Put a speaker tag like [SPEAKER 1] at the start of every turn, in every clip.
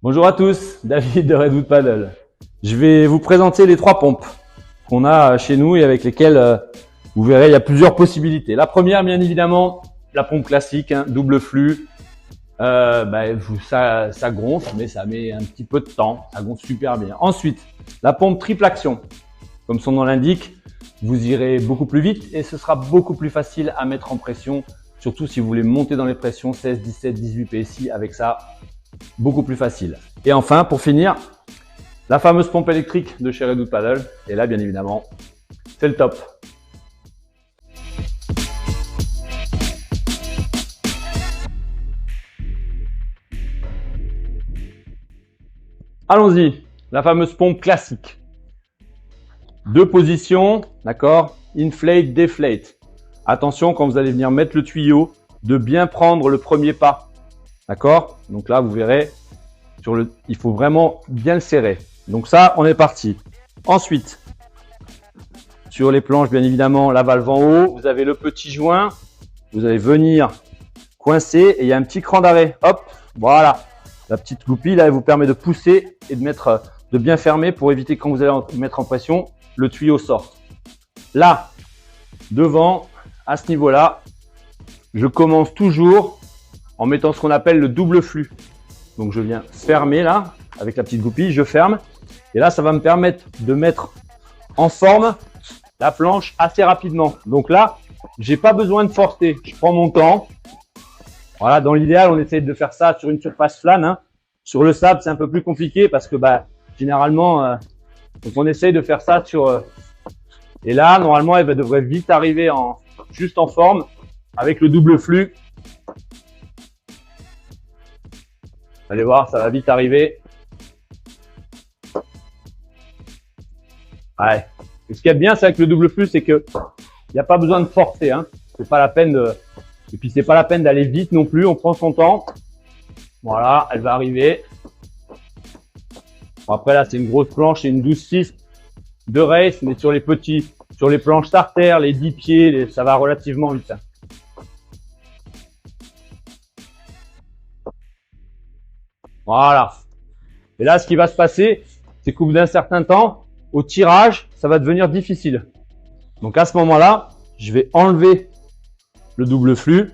[SPEAKER 1] Bonjour à tous, David de Redwood Paddle. Je vais vous présenter les trois pompes qu'on a chez nous et avec lesquelles vous verrez il y a plusieurs possibilités. La première, bien évidemment, la pompe classique, double flux. Ça gonfle, mais ça met un petit peu de temps. Ça gonfle super bien. Ensuite, la pompe triple action. Comme son nom l'indique, vous irez beaucoup plus vite et ce sera beaucoup plus facile à mettre en pression. Surtout si vous voulez monter dans les pressions 16, 17, 18 PSI avec ça. Beaucoup plus facile. Et enfin, pour finir, la fameuse pompe électrique de chez Redwood Paddle. Et là, bien évidemment, c'est le top. Allons-y, la fameuse pompe classique. Deux positions, d'accord? Inflate, deflate. Attention, quand vous allez venir mettre le tuyau, de bien prendre le premier pas. D'accord? Donc là, vous verrez, il faut vraiment bien le serrer. Donc ça, on est parti. Ensuite, sur les planches, bien évidemment, la valve en haut, vous avez le petit joint. Vous allez venir coincer et il y a un petit cran d'arrêt. Hop, voilà. La petite goupille, là, elle vous permet de pousser et de bien fermer pour éviter que quand vous allez mettre en pression, le tuyau sorte. Là, devant, à ce niveau-là, je commence toujours en mettant ce qu'on appelle le double flux. Donc, je viens fermer là, avec la petite goupille, je ferme. Et là, ça va me permettre de mettre en forme la planche assez rapidement. Donc là, j'ai pas besoin de forcer. Je prends mon temps. Voilà, dans l'idéal, on essaie de faire ça sur une surface plane. Sur le sable, c'est un peu plus compliqué parce que généralement, donc on essaye de faire ça sur... et là, normalement, elle devrait vite arriver juste en forme avec le double flux. Vous allez voir, ça va vite arriver. Ouais. Et ce qui est bien, c'est avec le double flux, c'est que il n'y a pas besoin de forcer. C'est pas la peine de... Et puis c'est pas la peine d'aller vite non plus. On prend son temps. Voilà, elle va arriver. Bon, après là, c'est une grosse planche, c'est une 12-6 de race, mais sur les planches starter, les 10 pieds, ça va relativement vite. Voilà. Et là, ce qui va se passer, c'est qu'au bout d'un certain temps, au tirage, ça va devenir difficile. Donc à ce moment-là, je vais enlever le double flux.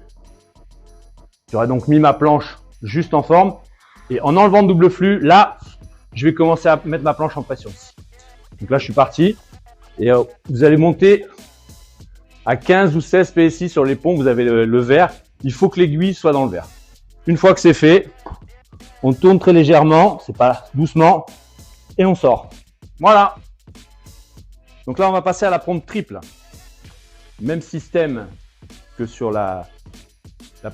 [SPEAKER 1] J'aurai donc mis ma planche juste en forme. Et en enlevant le double flux, là, je vais commencer à mettre ma planche en pression. Donc là, je suis parti. Et vous allez monter à 15 ou 16 PSI sur les pompes. Vous avez le verre. Il faut que l'aiguille soit dans le verre. Une fois que c'est fait, on tourne très légèrement, c'est pas doucement, et on sort. Voilà. Donc là, on va passer à la pompe triple. Même système que sur la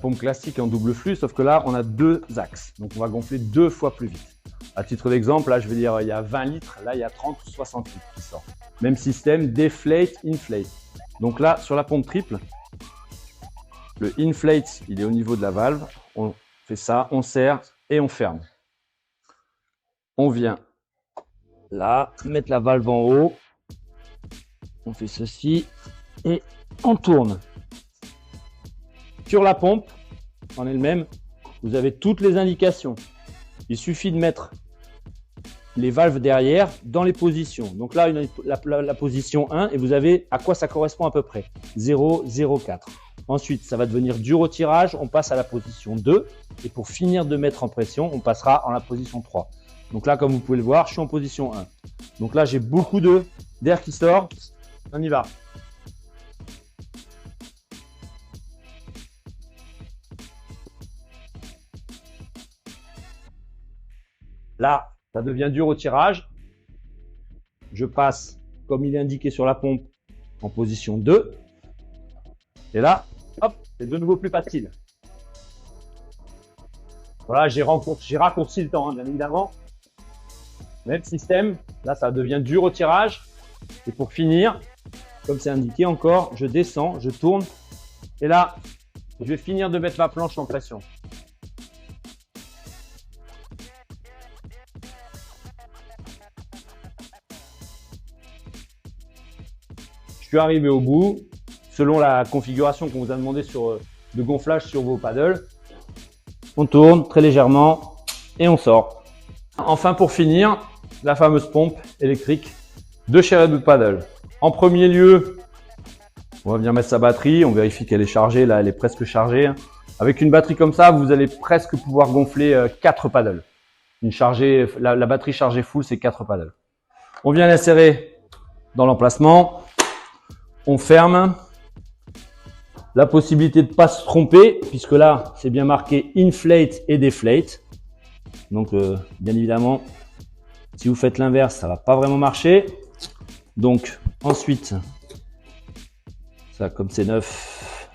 [SPEAKER 1] pompe classique en double flux, sauf que là, on a deux axes. Donc, on va gonfler 2 fois plus vite. À titre d'exemple, là, je vais dire, il y a 20 litres, là, il y a 30 ou 60 litres qui sortent. Même système, deflate, inflate. Donc là, sur la pompe triple, le inflate, il est au niveau de la valve. On fait ça, on serre et on ferme. On vient là, mettre la valve en haut. On fait ceci et on tourne. Sur la pompe en elle-même, vous avez toutes les indications. Il suffit de mettre les valves derrière dans les positions. Donc là, la position 1 et vous avez à quoi ça correspond à peu près. 0, 0, 4. Ensuite, ça va devenir dur au tirage. On passe à la position 2 et pour finir de mettre en pression, on passera en la position 3. Donc là, comme vous pouvez le voir, je suis en position 1. Donc là, j'ai beaucoup d'air qui sort. On y va. Là, ça devient dur au tirage. Je passe, comme il est indiqué sur la pompe, en position 2. Et là, hop, c'est de nouveau plus facile. Voilà, j'ai raccourci le temps, bien évidemment. Même système. Là, ça devient dur au tirage. Et pour finir, comme c'est indiqué encore, je descends, je tourne. Et là, je vais finir de mettre ma planche en pression. Je suis arrivé au bout. Selon la configuration qu'on vous a demandé de gonflage sur vos paddles, on tourne très légèrement et on sort. Enfin, pour finir, la fameuse pompe électrique de chez Redwood Paddle. En premier lieu, on va venir mettre sa batterie. On vérifie qu'elle est chargée. Là, elle est presque chargée. Avec une batterie comme ça, vous allez presque pouvoir gonfler 4 paddles. La batterie chargée full, c'est 4 paddles. On vient l'insérer dans l'emplacement. On ferme. La possibilité de ne pas se tromper, puisque là, c'est bien marqué inflate et deflate. Donc, bien évidemment, si vous faites l'inverse, ça ne va pas vraiment marcher. Donc, ensuite, ça, comme c'est neuf,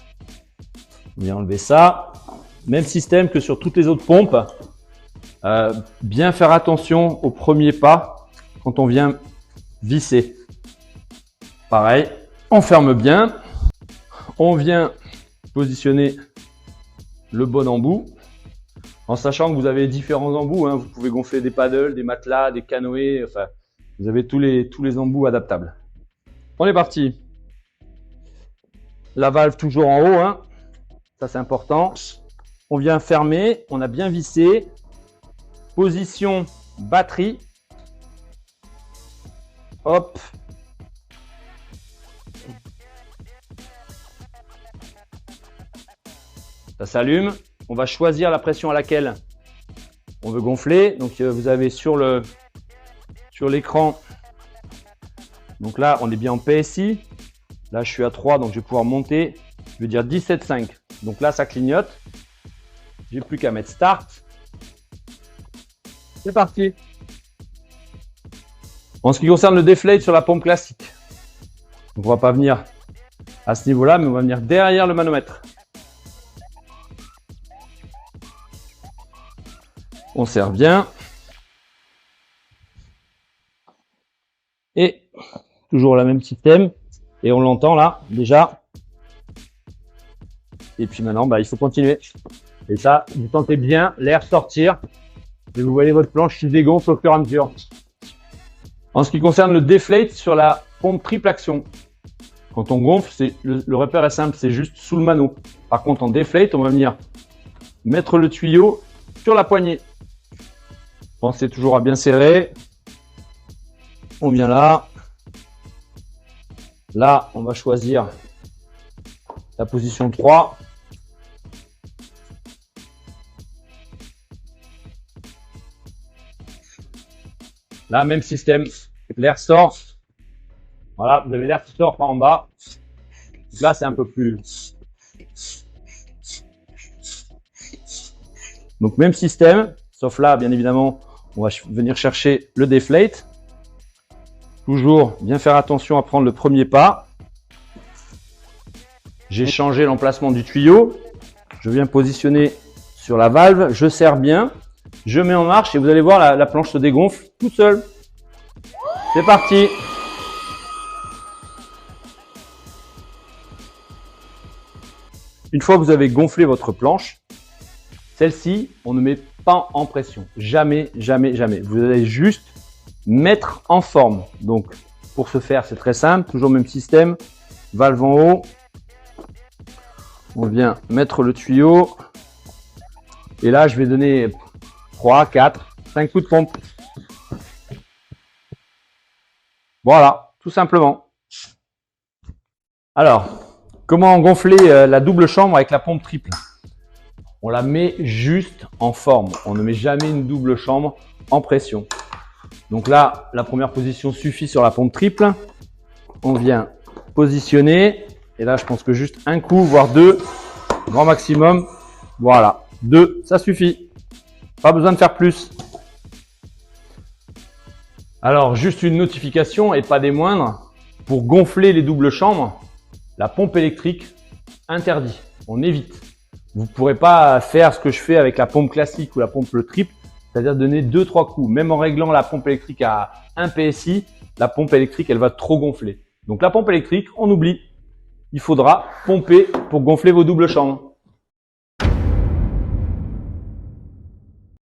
[SPEAKER 1] on vient enlever ça. Même système que sur toutes les autres pompes. Bien faire attention au premier pas quand on vient visser. Pareil, on ferme bien. On vient positionner le bon embout. En sachant que vous avez différents embouts, hein. Vous pouvez gonfler des paddles, des matelas, des canoës, enfin, vous avez tous les embouts adaptables. On est parti. La valve toujours en haut, hein. Ça c'est important. On vient fermer, on a bien vissé. Position batterie. Hop. Ça s'allume. On va choisir la pression à laquelle on veut gonfler. Donc vous avez sur l'écran. Donc là, on est bien en PSI. Là, je suis à 3, donc je vais pouvoir monter. Je veux dire 17,5. Donc là, ça clignote. J'ai plus qu'à mettre Start. C'est parti. En ce qui concerne le deflate sur la pompe classique, donc on ne va pas venir à ce niveau-là, mais on va venir derrière le manomètre. On serre bien. Et toujours le même système. Et on l'entend là, déjà. Et puis maintenant, il faut continuer. Et ça, vous sentez bien l'air sortir. Et vous voyez votre planche qui dégonfle au fur et à mesure. En ce qui concerne le deflate sur la pompe triple action, quand on gonfle, le repère est simple, c'est juste sous le mano. Par contre, en deflate, on va venir mettre le tuyau sur la poignée. Pensez toujours à bien serrer. On vient là. Là, on va choisir la position 3. Là, même système. L'air sort. Voilà, vous avez l'air qui sort par en bas. Donc là, c'est un peu plus. Donc, même système. Sauf là, bien évidemment, on va venir chercher le deflate. Toujours bien faire attention à prendre le premier pas. J'ai changé l'emplacement du tuyau. Je viens positionner sur la valve. Je serre bien. Je mets en marche et vous allez voir, la planche se dégonfle tout seul. C'est parti. Une fois que vous avez gonflé votre planche, celle-ci, on ne met pas en pression. Jamais, jamais, jamais. Vous allez juste mettre en forme. Donc, pour ce faire, c'est très simple. Toujours le même système. Valve en haut. On vient mettre le tuyau. Et là, je vais donner 3, 4, 5 coups de pompe. Voilà, tout simplement. Alors, comment gonfler la double chambre avec la pompe triple? On la met juste en forme. On ne met jamais une double chambre en pression. Donc là, la première position suffit sur la pompe triple. On vient positionner. Et là, je pense que juste un coup, voire deux, grand maximum. Voilà, 2, ça suffit. Pas besoin de faire plus. Alors, juste une notification et pas des moindres. Pour gonfler les doubles chambres, la pompe électrique, interdit. On évite. Vous ne pourrez pas faire ce que je fais avec la pompe classique ou la pompe le triple, c'est-à-dire donner 2-3 coups. Même en réglant la pompe électrique à 1 PSI, la pompe électrique, elle va trop gonfler. Donc la pompe électrique, on oublie. Il faudra pomper pour gonfler vos doubles chambres.